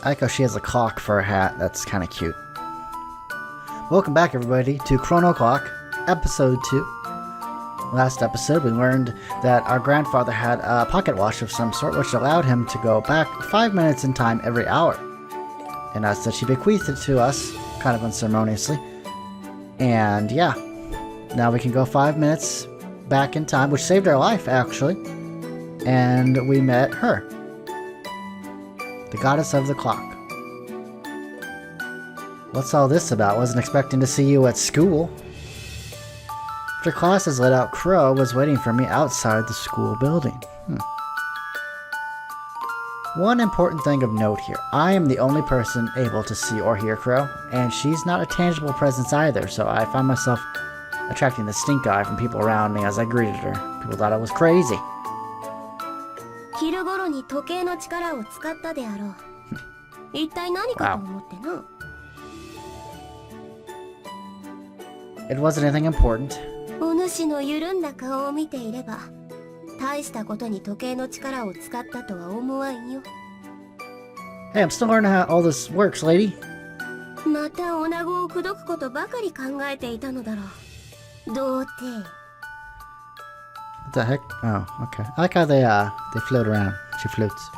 I like how she has a clock for a hat. That's kind of cute. Welcome back, everybody, to Chrono Clock, Episode 2. Last episode, we learned that our grandfather had a pocket watch of some sort, which allowed him to go back 5 minutes in time every hour. And as such, he bequeathed it to us, kind of unceremoniously. And yeah, now we can go 5 minutes back in time, which saved our life, actually. And we met her, the goddess of the clock. What's all this about? Wasn't expecting to see you at school. After classes let out, Crow was waiting for me outside the school building. One important thing of note here. I am the only person able to see or hear Crow, and she's not a tangible presence either, so I found myself attracting the stink eye from people around me as I greeted her. People thought I was crazy. Wow. It wasn't anything important. Hey, I'm still learning how all this works, lady. What the heck? Oh, okay. I like how they float around. She floats.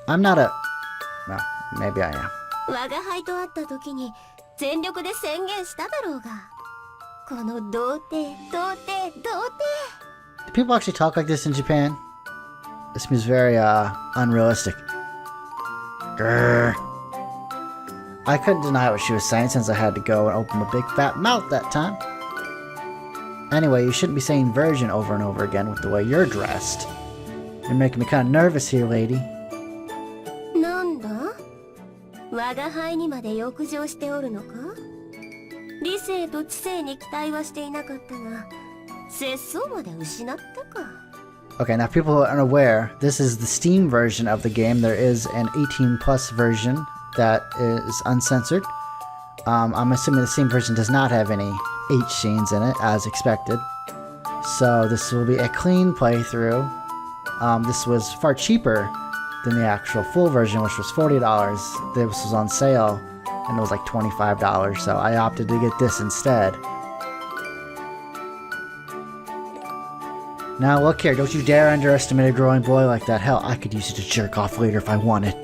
I'm not a... Well, maybe I am. Do people actually talk like this in Japan? This seems very, unrealistic. Grr. I couldn't deny what she was saying since I had to go and open my big fat mouth that time. Anyway, you shouldn't be saying virgin over and over again with the way you're dressed. You're making me kind of nervous here, lady. Okay, now people who are unaware, this is the Steam version of the game. There is an 18+ version that is uncensored. I'm assuming the Steam version does not have any H scenes in it, as expected. So this will be a clean playthrough. This was far cheaper than the actual full version, which was $40. This was on sale, and it was like $25, so I opted to get this instead. Now look here, don't you dare underestimate a growing boy like that. Hell, I could use you to jerk off later if I wanted.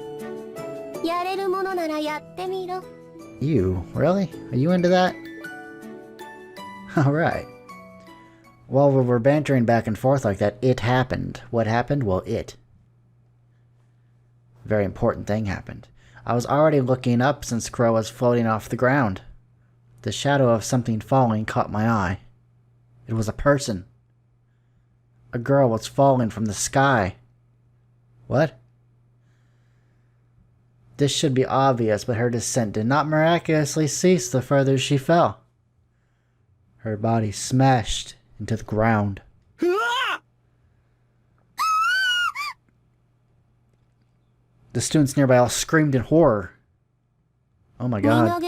You? Really? Are you into that? Alright. While we were bantering back and forth like that, it happened. What happened? Well, it. Very important thing happened. I was already looking up since Crow was floating off the ground. The shadow of something falling caught my eye. It was a person. A girl was falling from the sky. What? This should be obvious, but her descent did not miraculously cease the further she fell. Her body smashed into the ground. The students nearby all screamed in horror. Oh my god.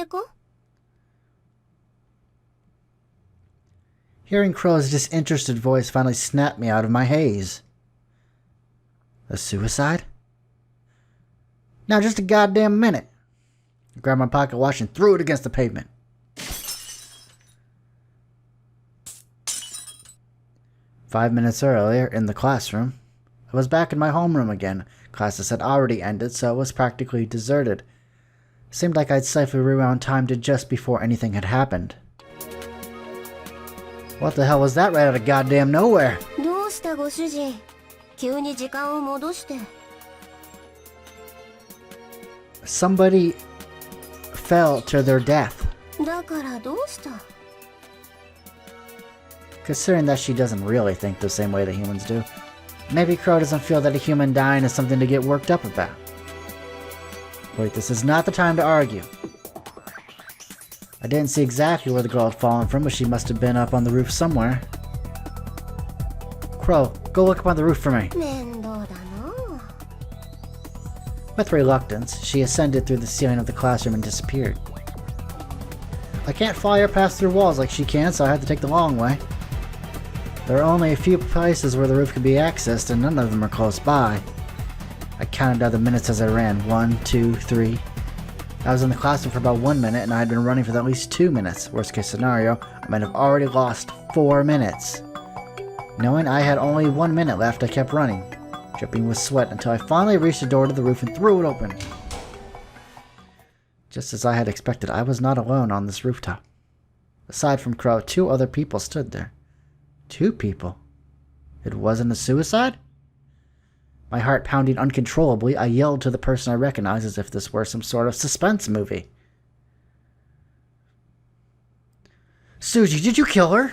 Hearing Crow's disinterested voice finally snapped me out of my haze. A suicide? Now just a goddamn minute. I grabbed my pocket watch and threw it against the pavement. Five minutes earlier, in the classroom, I was back in my homeroom again. Classes had already ended, so it was practically deserted. Seemed like I'd safely rewound time to just before anything had happened. What the hell was that right out of goddamn nowhere? Somebody fell to their death. Considering that she doesn't really think the same way that humans do, maybe Crow doesn't feel that a human dying is something to get worked up about. Wait, this is not the time to argue. I didn't see exactly where the girl had fallen from, but she must have been up on the roof somewhere. Crow, go look up on the roof for me. With reluctance, she ascended through the ceiling of the classroom and disappeared. I can't fly her past through walls like she can, so I had to take the long way. There are only a few places where the roof can be accessed, and none of them are close by. I counted down the minutes as I ran. 1, 2, 3. I was in the classroom for about 1 minute, and I had been running for at least 2 minutes. Worst case scenario, I might have already lost 4 minutes. Knowing I had only 1 minute left, I kept running, dripping with sweat until I finally reached the door to the roof and threw it open. Just as I had expected, I was not alone on this rooftop. Aside from Crow, 2 other people stood there. 2 people? It wasn't a suicide? My heart pounding uncontrollably, I yelled to the person I recognized as if this were some sort of suspense movie. Suji, did you kill her?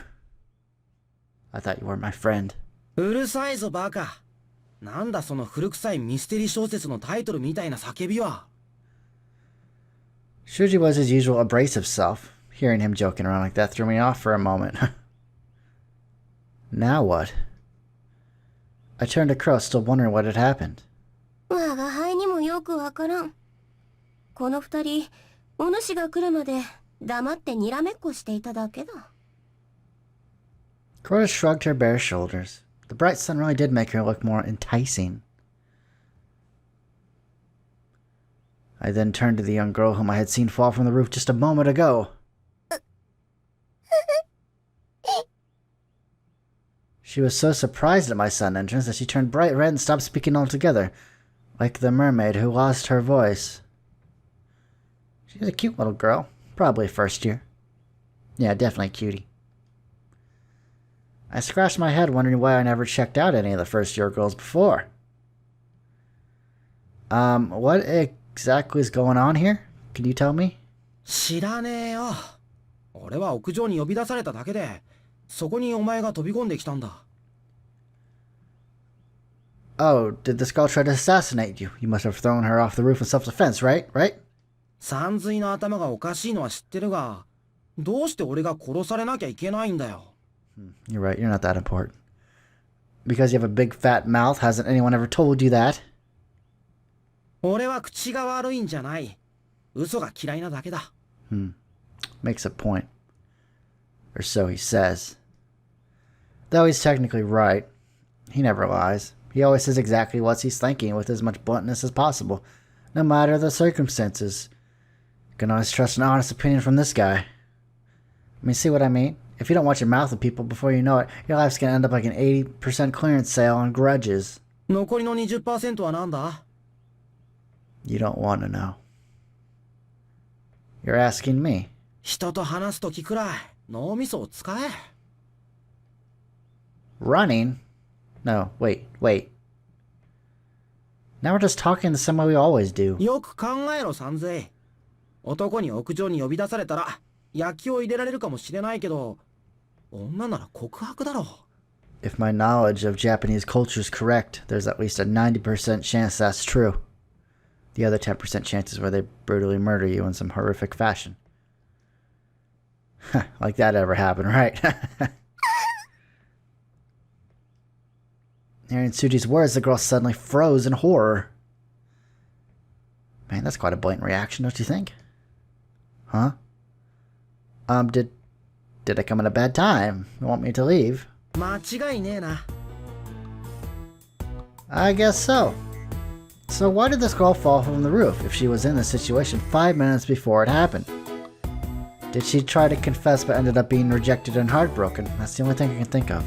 I thought you were my friend. うるさいぞバカ。なんだその古臭いミステリー小説のタイトルみたいな叫びは。Shuji was his usual abrasive self. Hearing him joking around like that threw me off for a moment. Now what? I turned to Crow, still wondering what had happened. 我が輩にもよくわからん。この二人、お主が来るまで黙ってにらめっこしていただけだ。Crow shrugged her bare shoulders. The bright sun really did make her look more enticing. I then turned to the young girl whom I had seen fall from the roof just a moment ago. She was so surprised at my sudden entrance that she turned bright red and stopped speaking altogether, like the mermaid who lost her voice. She's a cute little girl, probably first year. Yeah, definitely a cutie. I scratched my head wondering why I never checked out any of the first year girls before. What exactly is going on here? Can you tell me? 知らねえよ。俺は屋上に呼び出されただけで、そこにお前が飛び込んできたんだ。Oh, did this girl try to assassinate you? You must have thrown her off the roof in self-defense, right? Right? さんずいの頭がおかしいのは知ってるが、どうして俺が殺されなきゃいけないんだよ。You're right, you're not that important. Because you have a big fat mouth, hasn't anyone ever told you that? 俺は口が悪いんじゃない。嘘が嫌いなだけだ。Makes a point. Or so he says. Though he's technically right, he never lies. He always says exactly what he's thinking with as much bluntness as possible, no matter the circumstances. You can always trust an honest opinion from this guy. I mean, see what I mean? If you don't watch your mouth with people before you know it, your life's gonna end up like an 80% clearance sale on grudges. 残りの 20% はなんだ? You don't want to know. You're asking me. 人と話すときくらい脳みそを使え。Running? No, wait. Now we're just talking the same way we always do. よく考えろ、さんぜい。男に屋上に呼び出されたら焼きを入れられるかもしれないけど、女なら告白だろ。If my knowledge of Japanese culture is correct, there's at least a 90% chance that's true. The other 10% chance is where they brutally murder you in some horrific fashion. Like that ever happened, right? Hearing Tsuji's words, the girl suddenly froze in horror. Man, that's quite a blatant reaction, don't you think? Huh? Did I come at a bad time? You want me to leave? 間違いねえな。I guess so. So why did this girl fall from the roof if she was in this situation 5 minutes before it happened? Did she try to confess but ended up being rejected and heartbroken? That's the only thing I can think of.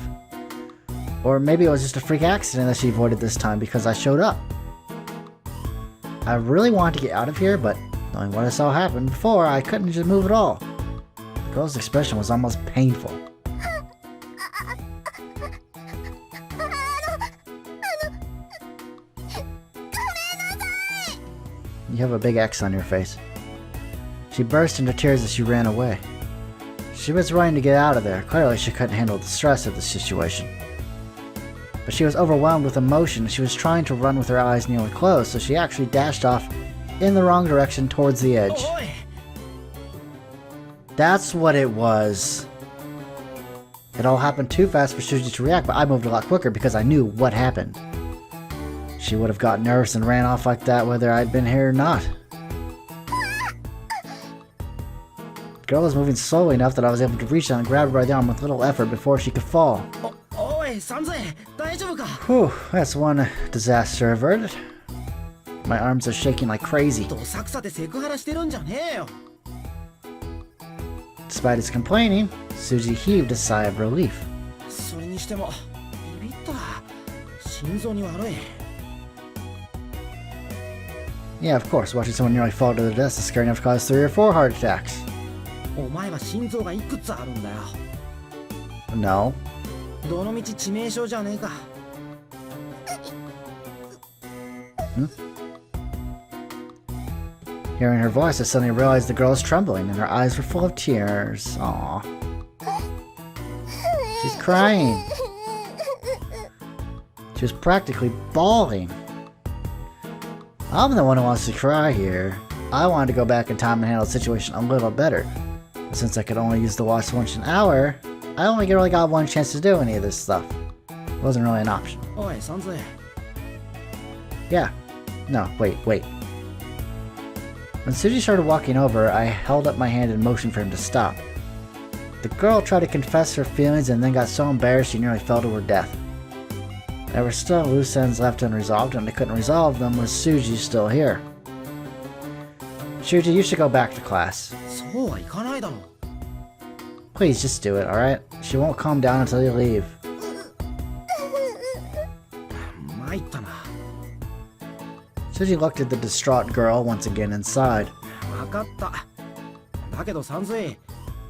Or maybe it was just a freak accident that she avoided this time because I showed up. I really wanted to get out of here, but knowing what I saw happen before, I couldn't just move at all. The girl's expression was almost painful. You have a big X on your face. She burst into tears as she ran away. She was running to get out of there. Clearly she couldn't handle the stress of the situation. But she was overwhelmed with emotion. She was trying to run with her eyes nearly closed, so she actually dashed off in the wrong direction towards the edge. That's what it was. It all happened too fast for Shuji to react, but I moved a lot quicker because I knew what happened. She would have got nervous and ran off like that whether I'd been here or not. The girl was moving slowly enough that I was able to reach out and grab her by the arm with little effort before she could fall. Whew, that's one disaster averted. My arms are shaking like crazy. どさくさでセクハラしてるんじゃねえよ。 Despite his complaining, Suji heaved a sigh of relief. それにしてもビビった。心臓に悪い。 Yeah, of course, watching someone nearly fall to their death is scary enough to cause 3 or 4 heart attacks. お前は心臓がいくつあるんだよ。 No. どのみち致命傷じゃねえか。 Hearing her voice, I suddenly realized the girl was trembling and her eyes were full of tears. Aww. She's crying. She was practically bawling. I'm the one who wants to cry here. I wanted to go back in time and handle the situation a little better. But since I could only use the watch once an hour, I only really got one chance to do any of this stuff. It wasn't really an option. おい、サンズ。 Yeah. No, wait. When Suji started walking over, I held up my hand and motioned for him to stop. The girl tried to confess her feelings and then got so embarrassed she nearly fell to her death. There were still loose ends left unresolved, and I couldn't resolve them with Suji still here. Shuji, you should go back to class. そうはいかないだろ。 Please, just do it, alright? She won't calm down until you leave. 参ったな。 Suji looked at the distraught girl once again and sighed. わかった。だけどサンズイ、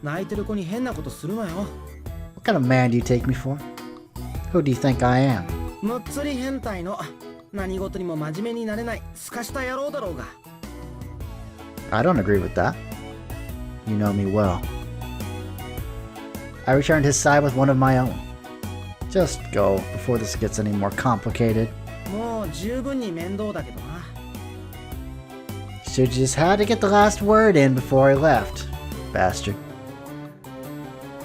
泣いてる子に変なことするなよ。 What kind of man do you take me for? Who do you think I am? むっつり変態の何事にも真面目になれないすかした野郎だろうが。 I don't agree with that. You know me well. I returned his sigh with one of my own. Just go before this gets any more complicated. もう十分に面倒だけどな。 Shuji just had to get the last word in before he left. Bastard.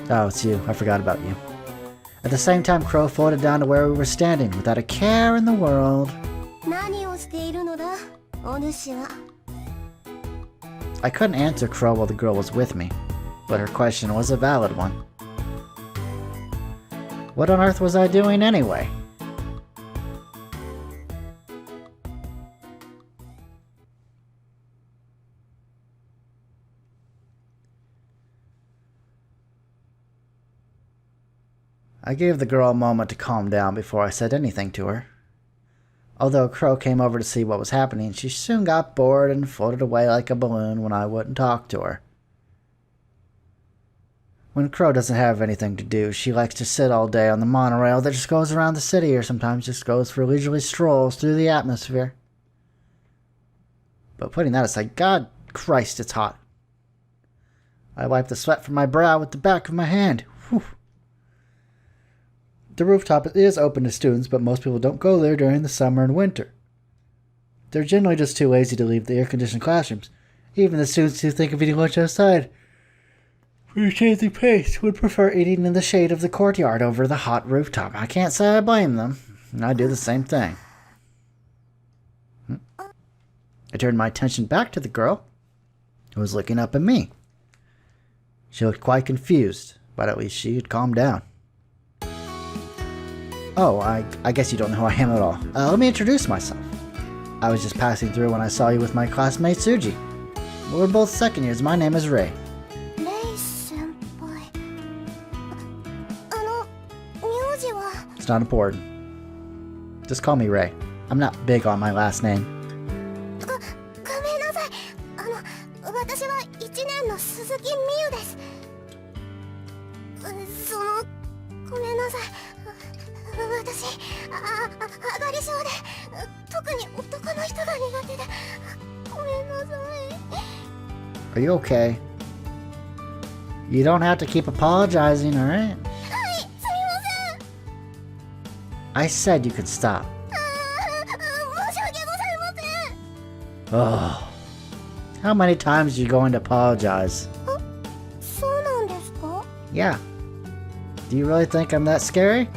Oh, it's you. I forgot about you. At the same time, Crow floated down to where we were standing, without a care in the world. 何をしているのだ、お主は。 I couldn't answer Crow while the girl was with me, but her question was a valid one. What on earth was I doing anyway? I gave the girl a moment to calm down before I said anything to her. Although Crow came over to see what was happening, she soon got bored and floated away like a balloon when I wouldn't talk to her. When Crow doesn't have anything to do, she likes to sit all day on the monorail that just goes around the city, or sometimes just goes for leisurely strolls through the atmosphere. But putting that aside, God Christ, it's hot. I wipe the sweat from my brow with the back of my hand. Whew. The rooftop is open to students, but most people don't go there during the summer and winter. They're generally just too lazy to leave the air-conditioned classrooms. Even the students who think of eating lunch outside for a changing pace would prefer eating in the shade of the courtyard over the hot rooftop. I can't say I blame them. I do the same thing. I turned my attention back to the girl, who was looking up at me. She looked quite confused, but at least she had calmed down. Oh, I guess you don't know who I am at all. Let me introduce myself. I was just passing through when I saw you with my classmate Suji. We're both second years. My name is Rei. Rei senpai. 名字は It's not important. Just call me Rei. I'm not big on my last name. ごめんなさい。私は1年の鈴木美優です。ごめんなさい。私、上がり症で、特に男の人が苦手で、ごめんなさい。Are you okay? You don't have to keep apologizing, alright? はい、すみません。I said you could stop. 申し訳ございません。 Oh. How many times are you going to apologize? そうなんですか？ Yeah. Do you really think I'm that scary?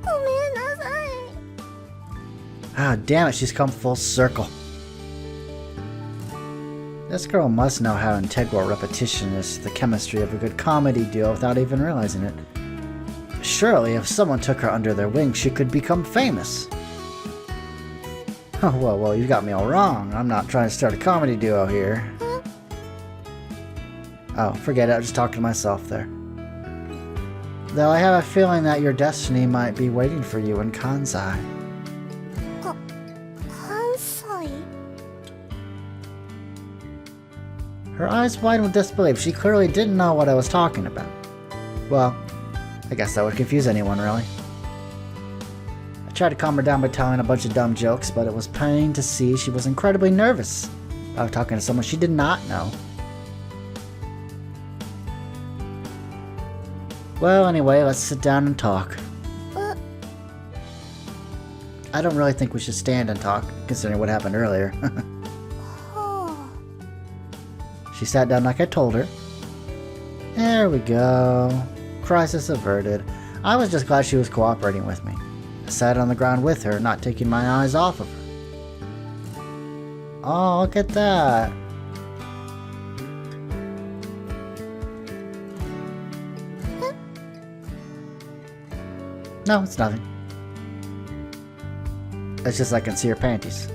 ごめんなさい。 Ah, damn it, she's come full circle. This girl must know how integral repetition is to the chemistry of a good comedy duo without even realizing it. surely if someone took her under their wing, she could become famous. Oh, well, you got me all wrong. I'm not trying to start a comedy duo here. Oh, forget it. I was just talking to myself there. Though I have a feeling that your destiny might be waiting for you in Kansai. Kansai? Her eyes widened with disbelief. She clearly didn't know what I was talking about. Well, I guess that would confuse anyone, really. I tried to calm her down by telling a bunch of dumb jokes, but it was plain to see she was incredibly nervous about talking to someone she did not know. Well, anyway, let's sit down and talk. I don't really think we should stand and talk, considering what happened earlier. She sat down like I told her. There we go. Crisis averted. I was just glad she was cooperating with me. I sat on the ground with her, not taking my eyes off of her. Oh, look at that. No, it's nothing. It's just I can see her panties.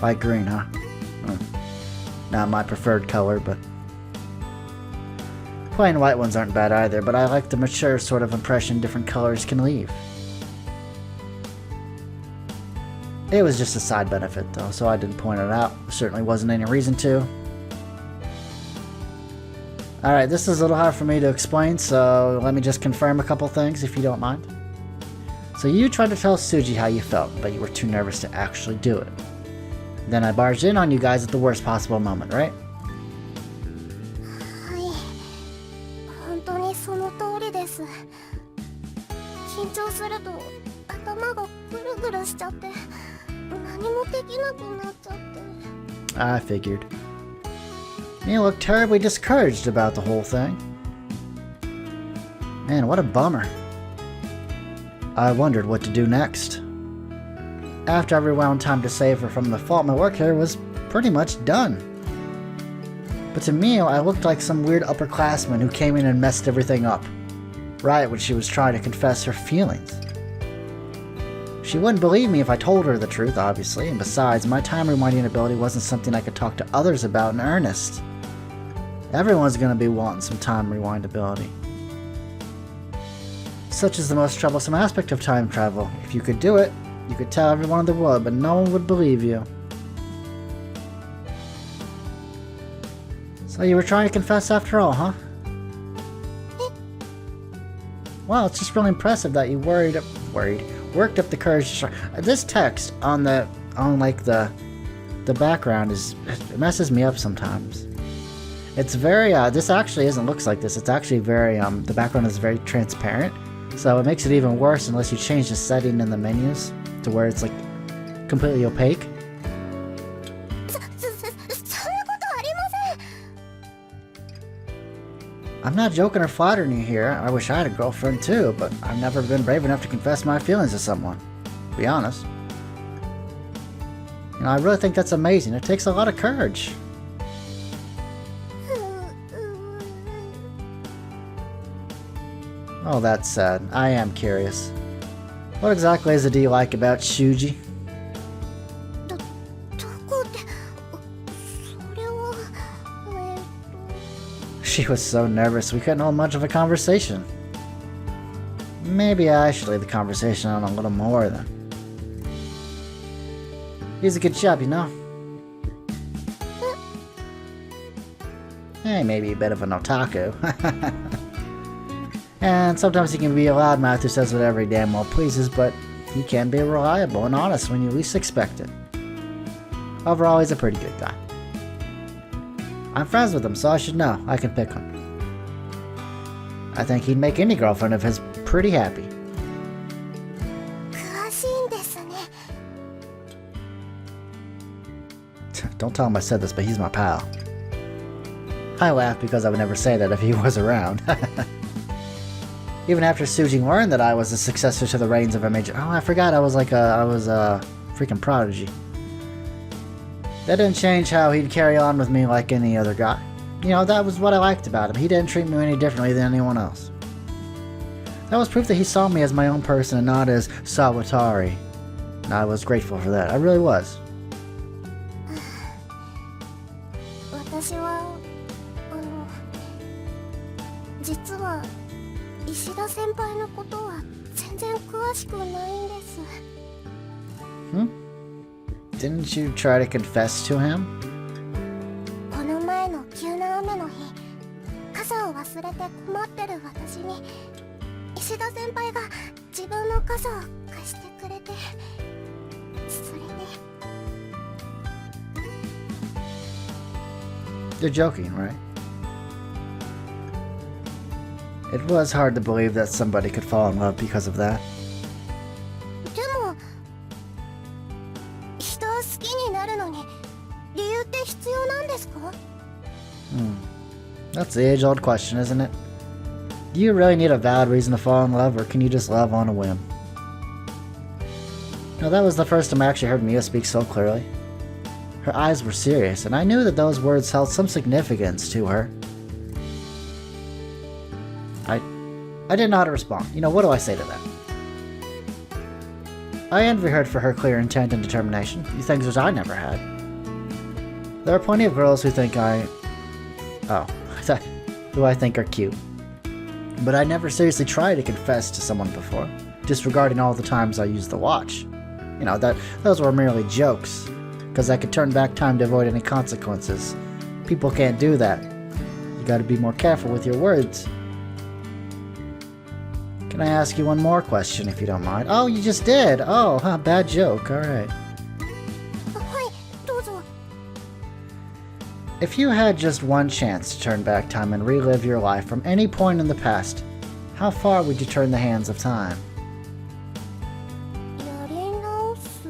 Light green, huh? Not my preferred color, but... Plain white ones aren't bad either, but I like the mature sort of impression different colors can leave. It was just a side benefit, though, so I didn't point it out. There certainly wasn't any reason to. Alright, this is a little hard for me to explain, so let me just confirm a couple things, if you don't mind. So you tried to tell Suji how you felt, but you were too nervous to actually do it. Then I barged in on you guys at the worst possible moment, right? I figured. You look terribly discouraged about the whole thing. Man, what a bummer. I wondered what to do next. After I rewound time to save her from the fault, my work here was pretty much done. But to me, I looked like some weird upperclassman who came in and messed everything up. Right when she was trying to confess her feelings. She wouldn't believe me if I told her the truth, obviously, and besides, my time rewinding ability wasn't something I could talk to others about in earnest. Everyone's gonna be wanting some time rewind ability. Such is the most troublesome aspect of time travel. If you could do it, you could tell everyone in the world, but no one would believe you. So you were trying to confess after all, huh? Well, it's just really impressive that you worked up the courage to try. This text on the background it messes me up sometimes. It's very this actually looks like this. It's actually very the background is very transparent, so it makes it even worse unless you change the setting in the menus to where it's like completely opaque. I'm not joking or flattering you here. I wish I had a girlfriend too, but I've never been brave enough to confess my feelings to someone. To be honest. You know, I really think that's amazing. It takes a lot of courage. Oh, that's sad. I am curious. What exactly is it you like about Shuji? She was so nervous we couldn't hold much of a conversation. Maybe I should leave the conversation on a little more then. He's a good chap, you know. Hey, maybe a bit of an otaku. And sometimes he can be a loudmouth who says whatever he damn well pleases, but he can be reliable and honest when you least expect it. Overall, he's a pretty good guy. I'm friends with him, so I should know. I can pick him. I think he'd make any girlfriend of his pretty happy. Don't tell him I said this, but he's my pal. I laugh because I would never say that if he was around. Even after Suji learned that I was the successor to the reins of a major... Oh, I forgot I was a freaking prodigy. That didn't change how he'd carry on with me like any other guy. you know, that was what I liked about him. He didn't treat me any differently than anyone else. That was proof that he saw me as my own person and not as Sawatari. And I was grateful for that. I really was. 私は実は石田先輩のことは全然詳しくないんです。Didn't you try to confess to him? この前の急な雨の日、傘を忘れて困ってる私に石田先輩が自分の傘を貸してくれて、それで。You're joking, right? It was hard to believe that somebody could fall in love because of that. でも人を好きになるのに理由って必要なんですか？ That's the age-old question, isn't it? Do you really need a valid reason to fall in love, or can you just love on a whim? Now, that was the first time I actually heard Mia speak so clearly. Her eyes were serious, and I knew that those words held some significance to her. I didn't know how to respond. You know, what do I say to that? I envy her for her clear intent and determination, things which I never had. There are plenty of girls who think who I think are cute. But I never seriously tried to confess to someone before, disregarding all the times I used the watch. You know, those were merely jokes, because I could turn back time to avoid any consequences. People can't do that. You gotta be more careful with your words. Can I ask you one more question, if you don't mind? Oh, you just did! Oh, bad joke, alright. はい、どうぞ。 If you had just one chance to turn back time and relive your life from any point in the past, how far would you turn the hands of time? やり直す。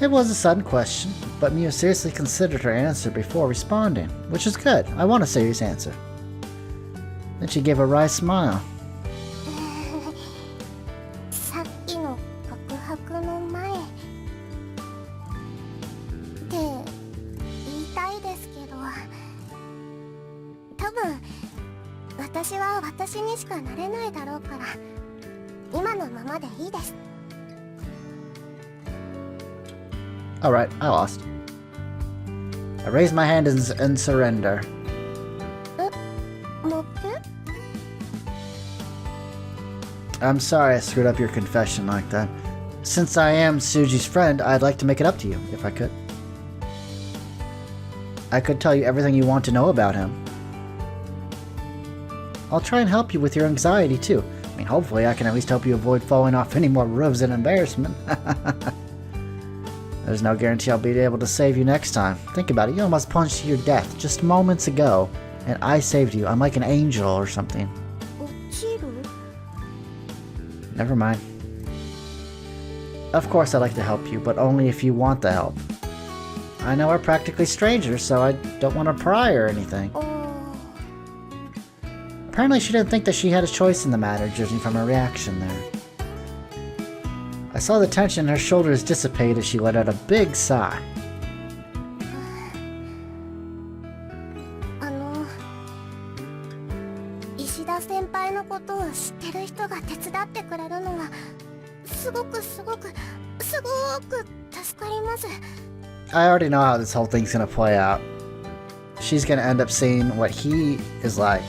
It was a sudden question, but Mia seriously considered her answer before responding, which is good. I want a serious answer. Then she gave a wry smile. さっきの告白の前って言いたいですけど、多分私は私にしかなれないだろうから今のままでいいです。 Alright, I lost. I raised my hand in surrender. もっぺ I'm sorry I screwed up your confession like that. Since I am Suji's friend, I'd like to make it up to you, if I could. I could tell you everything you want to know about him. I'll try and help you with your anxiety, too. I mean, hopefully I can at least help you avoid falling off any more roofs in embarrassment. There's no guarantee I'll be able to save you next time. Think about it, you almost plunged to your death just moments ago, and I saved you. I'm like an angel or something. 落ちる Never mind. Of course I'd like to help you, but only if you want the help. I know we're practically strangers, so I don't want to pry or anything. Apparently she didn't think that she had a choice in the matter, judging from her reaction there. I saw the tension in her shoulders dissipate as she let out a big sigh. 石田先輩のことを知ってる人が手伝ってくれるのはすごく助かります。 I already know how this whole thing's gonna play out. She's gonna end up seeing what he is like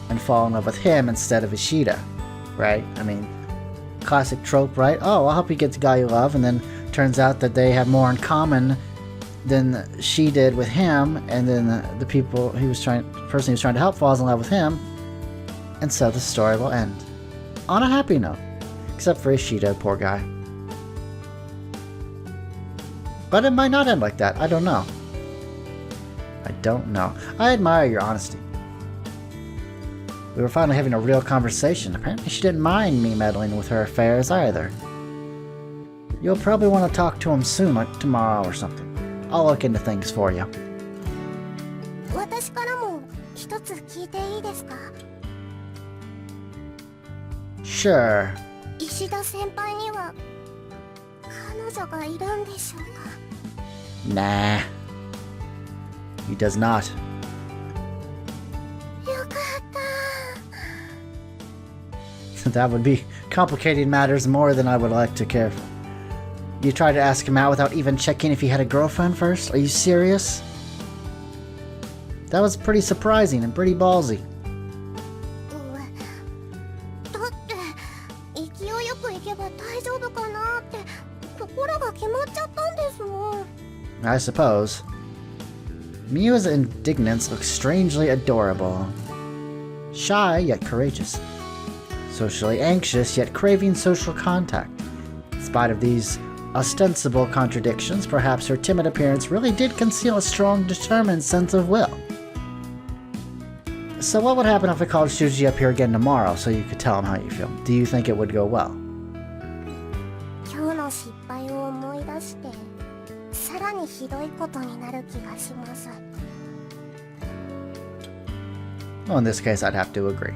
and fall in love with him instead of Ishida, right? I mean, classic trope, right? Oh, I'll help you get the guy you love, and then turns out that they have more in common than she did with him, and then the person he was trying to help falls in love with him, and so the story will end on a happy note, except for Ishida, poor guy. But it might not end like that. I don't know. I admire your honesty. We were finally having a real conversation. Apparently she didn't mind me meddling with her affairs either. You'll probably want to talk to him soon, like tomorrow or something. I'll look into things for you. 私からも一つ聞いていいですか？ Sure. 石田先輩には彼女がいるんでしょうか？ Nah. he does not. よかった。 That would be complicating matters more than I would like to care for. You tried to ask him out without even checking if he had a girlfriend first? Are you serious? That was pretty surprising and pretty ballsy. だって勢いよく行けば大丈夫かなって心が決まっちゃったんですもん。 I suppose. Miu's indignance looks strangely adorable. Shy, yet courageous. Socially anxious, yet craving social contact. In spite of these ostensible contradictions, perhaps her timid appearance really did conceal a strong, determined sense of will. So what would happen if I called Shuji up here again tomorrow so you could tell him how you feel? Do you think it would go well? 今日の失敗を思い出してさらにひどいことになる気がします。 Well, in this case, I'd have to agree.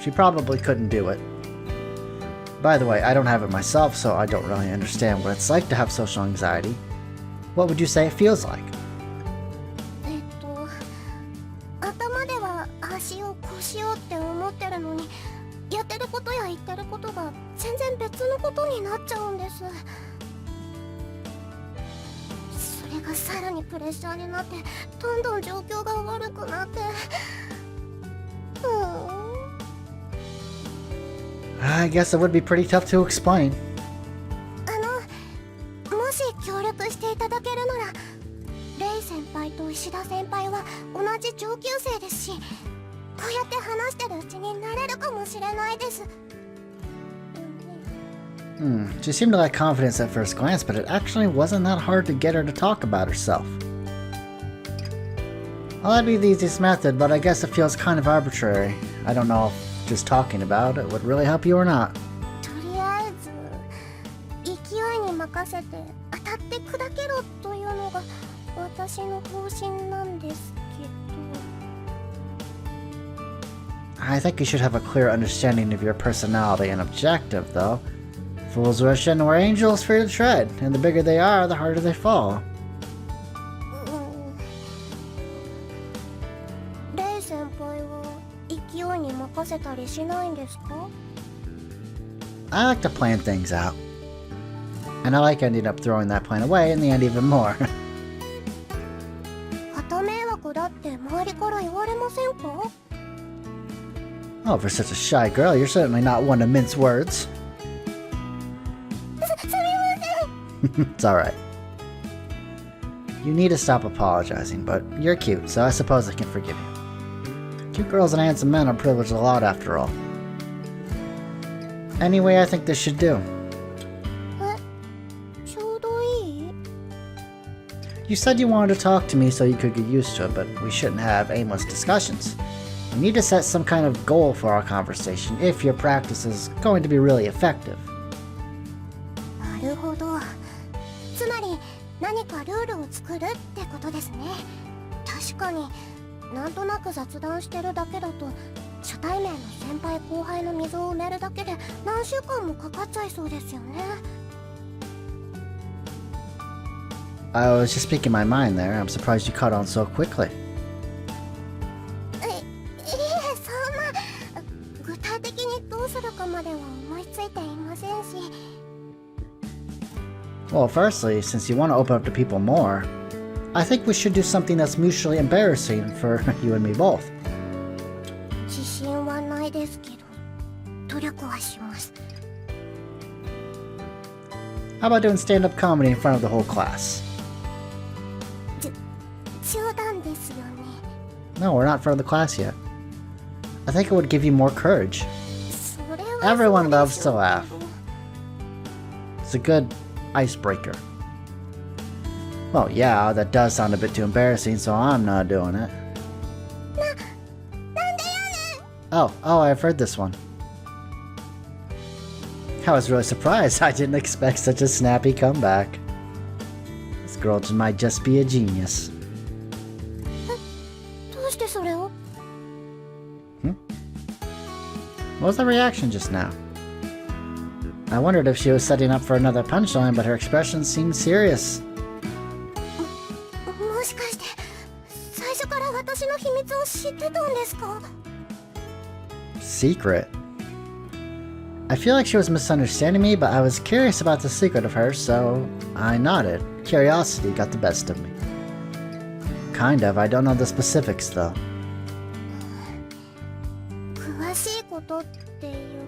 She probably couldn't do it. By the way, I don't have it myself, so I don't really understand what it's like to have social anxiety. What would you say it feels like? 頭ではああしようこうしようって思ってるのにやってることや言ってることが全然別のことになっちゃうんです。それがさらにプレッシャーになってどんどん状況が悪くなって。I guess it would be pretty tough to explain. もし協力していただけるならレイ先輩と石田先輩は同じ上級生ですしこうやって話してるうちになれるかもしれないです。 She seemed to lack confidence at first glance, but it actually wasn't that hard to get her to talk about herself. Well, that'd be the easiest method, but I guess it feels kind of arbitrary. I don't know if just talking about it would really help you or not. とりあえず勢いに任せて当たって砕けろというのが私の方針なんですけど。 I think you should have a clear understanding of your personality and objective, though. Fools rush in where angels fear to tread, and the bigger they are, the harder they fall. レイ先輩は勢いに任せたりしないんですか？ I like to plan things out. And I like ending up throwing that plan away in the end even more. 旗迷惑だって周りから言われませんか？ Oh, for such a shy girl, you're certainly not one to mince words. すみません。 It's alright. You need to stop apologizing, but you're cute, so I suppose I can forgive you. Cute girls and handsome men are privileged a lot after all. Anyway, I think this should do. ちょうどいい？ You said you wanted to talk to me so you could get used to it, but we shouldn't have aimless discussions. We need to set some kind of goal for our conversation if your practice is going to be really effective. なるほど。つまり何かルールを作るってことですね。確かになんとなく雑談してるだけだと初対面の先輩後輩の溝を埋めるだけで何週間もかかっちゃいそうですよね。 I was just speaking my mind there. I'm surprised you caught on so quickly. いえ、そんな具体的にどうするかまでは思いついていませんし。 Well, firstly, since you want to open up to people more, I think we should do something that's mutually embarrassing for you and me both. 自信はないですけど努力はします。 How about doing stand-up comedy in front of the whole class? 冗談ですよね。 No, we're not in front of the class yet. I think it would give you more courage. それは Everyone そう loves でし to ょう laugh. It's a good icebreaker. Well, yeah, that does sound a bit too embarrassing, so I'm not doing it. なんでやねん。 Oh, I've heard this one. I was really surprised. I didn't expect such a snappy comeback. This girl might just be a genius. どうしてそれを？ What was the reaction just now? I wondered if she was setting up for another punchline, but her expression seemed serious. もしかしてですか？ Secret? I feel like she was misunderstanding me, but I was curious about the secret of hers, so I nodded. Curiosity got the best of me. Kind of. I don't know the specifics, though. 詳しいことっていう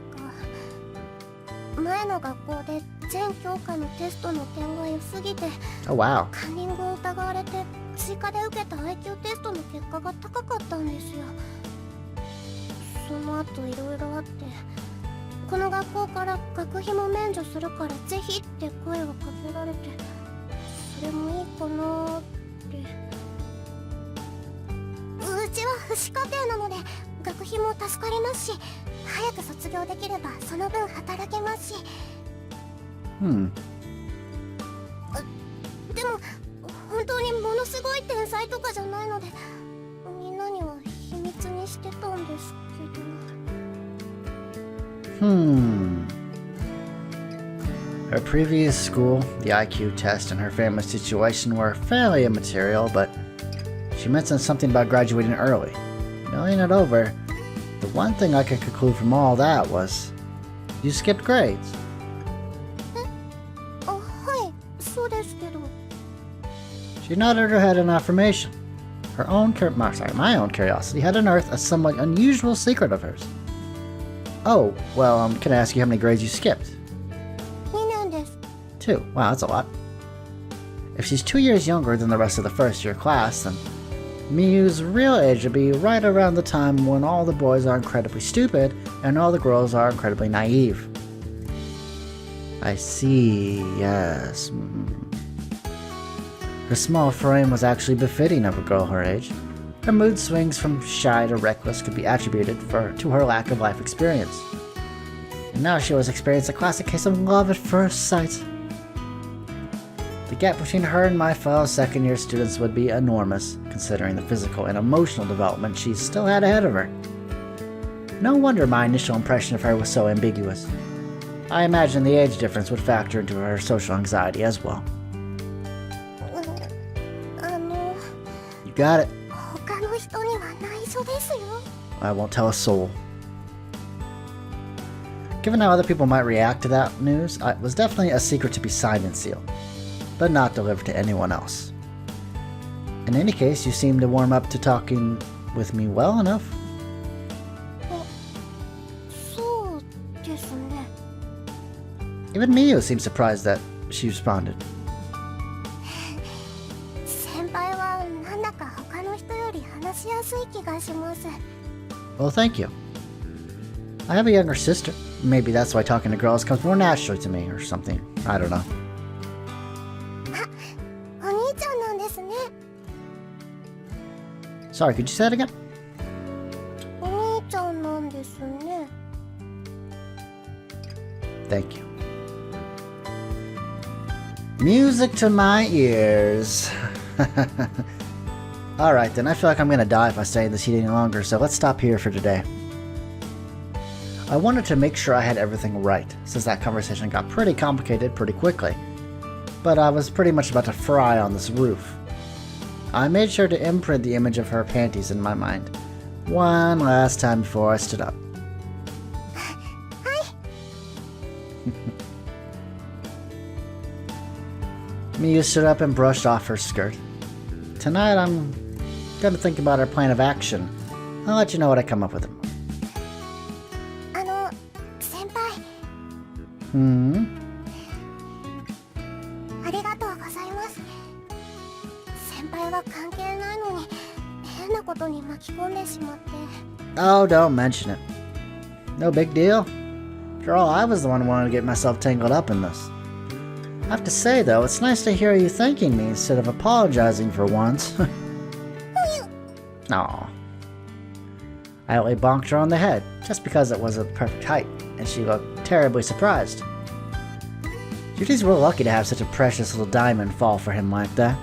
か、前の学校で全教科のテストの点が良すぎて Oh, wow. カンニングを疑われて追加で受けた IQ テストの結果が高かったんですよ。その後いろいろあって、この学校から学費も免除するからぜひって声をかけられて、それもいいかなって。うちは不死家庭なので学費も助かりますし、早く卒業できればその分働けますし。でも本当にものすごい天才とかじゃないので、みんなには秘密にしてたんですけど。Her previous school, the IQ test, and her family situation were fairly immaterial, but she mentioned something about graduating early. Mulling it over, the one thing I could conclude from all that was, you skipped grades. はい、そうですけど。 She nodded her head in affirmation. My own curiosity had unearthed a somewhat unusual secret of hers. Oh, well, can I ask you how many grades you skipped? 2年です。 2. Wow, that's a lot. If she's 2 years younger than the rest of the first year class, then Miyu's real age would be right around the time when all the boys are incredibly stupid and all the girls are incredibly naive. I see, yes. Her small frame was actually befitting of a girl her age. Her mood swings from shy to reckless could be attributed to her lack of life experience. And now she was experiencing a classic case of love at first sight. The gap between her and my fellow second-year students would be enormous, considering the physical and emotional development she still had ahead of her. No wonder my initial impression of her was so ambiguous. I imagine the age difference would factor into her social anxiety as well. You got it. 他の人には内緒ですよ。 I won't tell a soul. Given how other people might react to that news, it was definitely a secret to be signed and sealed, but not delivered to anyone else. In any case, you seem to warm up to talking with me well enough. そうですね。 Even Miyu seemed surprised that she responded. 先輩はなんだか他の人より話しやすい気がします。 Well, thank you. I have a younger sister. Maybe that's why talking to girls comes more naturally to me or something. I don't know. お兄ちゃんなんですね。 Sorry, could you say that again? お兄ちゃんなんですね。 Thank you. Music to my ears. Alright then, I feel like I'm gonna die if I stay in this heat any longer, so let's stop here for today. I wanted to make sure I had everything right, since that conversation got pretty complicated pretty quickly. But I was pretty much about to fry on this roof. I made sure to imprint the image of her panties in my mind, one last time before I stood up. Miyu stood up and brushed off her skirt. Tonight I'm gonna think about our plan of action. I'll let you know what I come up with. 先輩。ありがとうございます。先輩は関係ないのに変なことに巻き込んでしまって。 Oh, don't mention it. No big deal. After all, I was the one who wanted to get myself tangled up in this. I have to say, though, it's nice to hear you thanking me instead of apologizing for once. Aw. I only bonked her on the head, just because it was a perfect height, and she looked terribly surprised. Judy's real lucky to have such a precious little diamond fall for him like that.